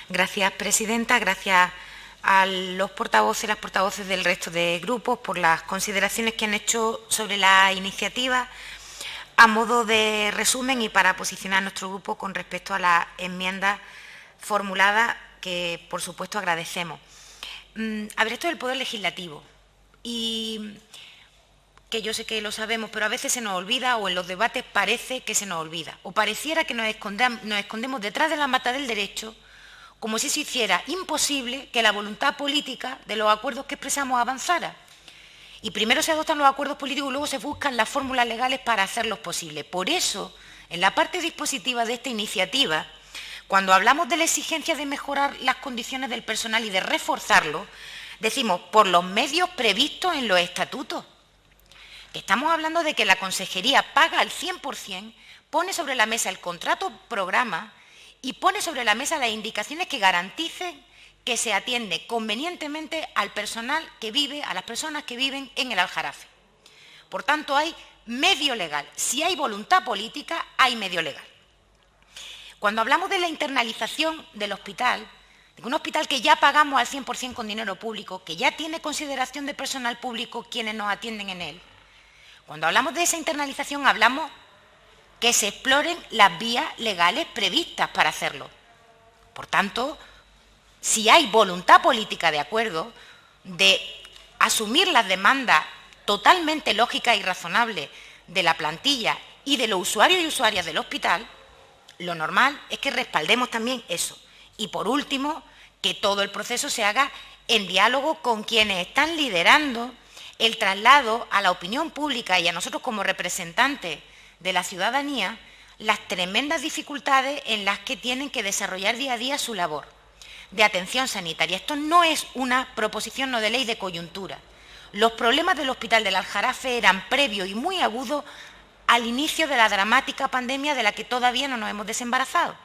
Gracias, presidenta. Gracias a los portavoces y las portavoces del resto de grupos por las consideraciones que han hecho sobre la iniciativa. A modo de resumen y para posicionar nuestro grupo con respecto a las enmiendas formuladas, que por supuesto agradecemos. A ver, esto es el Poder Legislativo y que yo sé que lo sabemos, pero a veces se nos olvida o en los debates parece que se nos olvida o pareciera que nos escondemos detrás de la mata del derecho como si se hiciera imposible que la voluntad política de los acuerdos que expresamos avanzara. Y primero se adoptan los acuerdos políticos y luego se buscan las fórmulas legales para hacerlos posibles. Por eso, en la parte dispositiva de esta iniciativa, cuando hablamos de la exigencia de mejorar las condiciones del personal y de reforzarlo, decimos por los medios previstos en los estatutos. Estamos hablando de que la Consejería paga al 100%, pone sobre la mesa el contrato programa y pone sobre la mesa las indicaciones que garanticen que se atiende convenientemente al personal que vive, a las personas que viven en el Aljarafe. Por tanto, hay medio legal. Si hay voluntad política, hay medio legal. Cuando hablamos de la internalización del hospital, de un hospital que ya pagamos al 100% con dinero público, que ya tiene consideración de personal público quienes nos atienden en él, cuando hablamos de esa internalización, hablamos que se exploren las vías legales previstas para hacerlo. Por tanto, si hay voluntad política de acuerdo de asumir las demandas totalmente lógicas y razonables de la plantilla y de los usuarios y usuarias del hospital, lo normal es que respaldemos también eso. Y por último, que todo el proceso se haga en diálogo con quienes están liderando el traslado a la opinión pública y a nosotros como representantes de la ciudadanía las tremendas dificultades en las que tienen que desarrollar día a día su labor de atención sanitaria. Esto no es una proposición no de ley de coyuntura. Los problemas del Hospital del Aljarafe eran previos y muy agudos al inicio de la dramática pandemia de la que todavía no nos hemos desembarazado.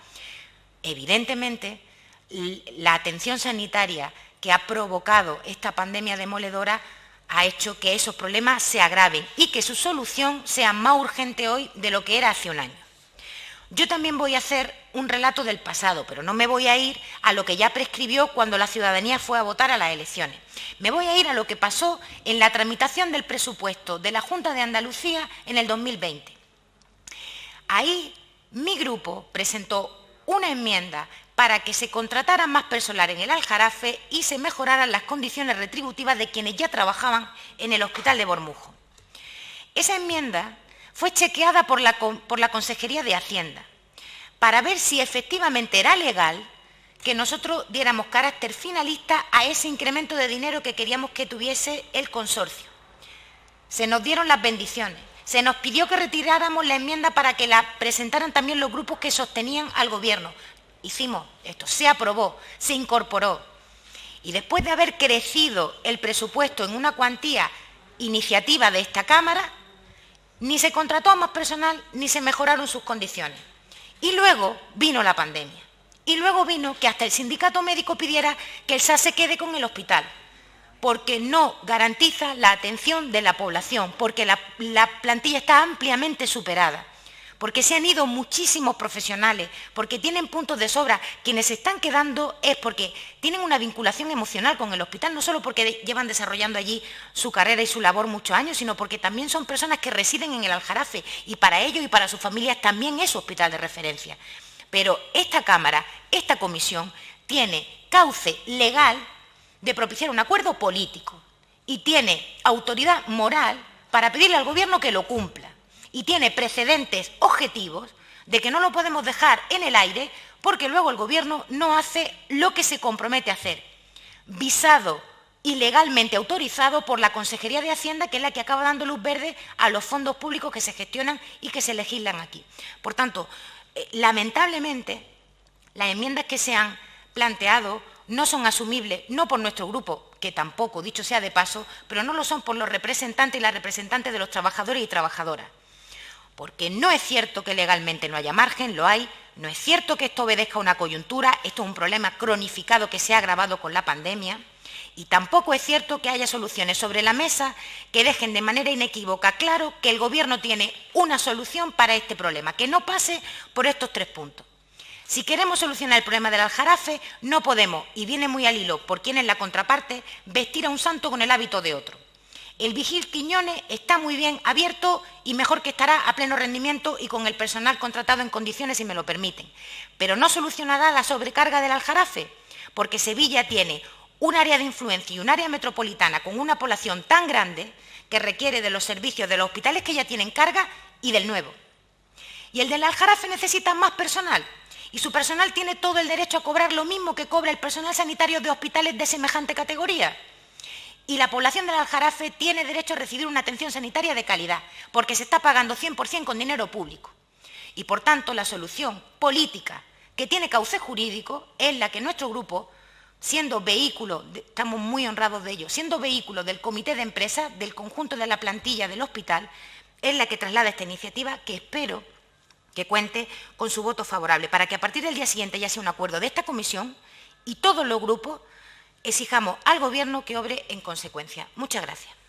Evidentemente, la atención sanitaria que ha provocado esta pandemia demoledora ha hecho que esos problemas se agraven y que su solución sea más urgente hoy de lo que era hace un año. Yo también voy a hacer un relato del pasado, pero no me voy a ir a lo que ya prescribió cuando la ciudadanía fue a votar a las elecciones. Me voy a ir a lo que pasó en la tramitación del presupuesto de la Junta de Andalucía en el 2020. Ahí mi grupo presentó una enmienda para que se contratara más personal en el Aljarafe y se mejoraran las condiciones retributivas de quienes ya trabajaban en el Hospital de Bormujos. Esa enmienda fue chequeada por la Consejería de Hacienda para ver si efectivamente era legal que nosotros diéramos carácter finalista a ese incremento de dinero que queríamos que tuviese el consorcio. Se nos dieron las bendiciones. Se nos pidió que retiráramos la enmienda para que la presentaran también los grupos que sostenían al Gobierno. Hicimos esto, se aprobó, se incorporó. Y después de haber crecido el presupuesto en una cuantía iniciativa de esta Cámara, ni se contrató a más personal ni se mejoraron sus condiciones. Y luego vino la pandemia. Y luego vino que hasta el sindicato médico pidiera que el SAS se quede con el hospital, porque no garantiza la atención de la población, porque la plantilla está ampliamente superada, porque se han ido muchísimos profesionales, porque tienen puntos de sobra. Quienes se están quedando es porque tienen una vinculación emocional con el hospital, no solo porque llevan desarrollando allí su carrera y su labor muchos años, sino porque también son personas que residen en el Aljarafe y para ellos y para sus familias también es su hospital de referencia. Pero esta Cámara, esta comisión, tiene cauce legal de propiciar un acuerdo político y tiene autoridad moral para pedirle al Gobierno que lo cumpla. Y tiene precedentes objetivos de que no lo podemos dejar en el aire porque luego el Gobierno no hace lo que se compromete a hacer, visado y legalmente autorizado por la Consejería de Hacienda, que es la que acaba dando luz verde a los fondos públicos que se gestionan y que se legislan aquí. Por tanto, lamentablemente, las enmiendas que se han planteado no son asumibles, no por nuestro grupo, que tampoco, dicho sea de paso, pero no lo son por los representantes y las representantes de los trabajadores y trabajadoras. Porque no es cierto que legalmente no haya margen, lo hay, no es cierto que esto obedezca a una coyuntura, esto es un problema cronificado que se ha agravado con la pandemia, y tampoco es cierto que haya soluciones sobre la mesa que dejen de manera inequívoca claro que el Gobierno tiene una solución para este problema, que no pase por estos 3 puntos. Si queremos solucionar el problema del Aljarafe, no podemos, y viene muy al hilo por quien es la contraparte, vestir a un santo con el hábito de otro. El Vigil Quiñones está muy bien abierto y mejor que estará a pleno rendimiento y con el personal contratado en condiciones, si me lo permiten. Pero no solucionará la sobrecarga del Aljarafe, porque Sevilla tiene un área de influencia y un área metropolitana con una población tan grande que requiere de los servicios de los hospitales que ya tienen carga y del nuevo. Y el del Aljarafe necesita más personal, y su personal tiene todo el derecho a cobrar lo mismo que cobra el personal sanitario de hospitales de semejante categoría. Y la población del Aljarafe tiene derecho a recibir una atención sanitaria de calidad, porque se está pagando 100% con dinero público. Y, por tanto, la solución política que tiene cauce jurídico es la que nuestro grupo, siendo vehículo, estamos muy honrados de ello, siendo vehículo del comité de empresa, del conjunto de la plantilla del hospital, es la que traslada esta iniciativa, que espero que cuente con su voto favorable, para que a partir del día siguiente ya sea un acuerdo de esta comisión y todos los grupos exijamos al Gobierno que obre en consecuencia. Muchas gracias.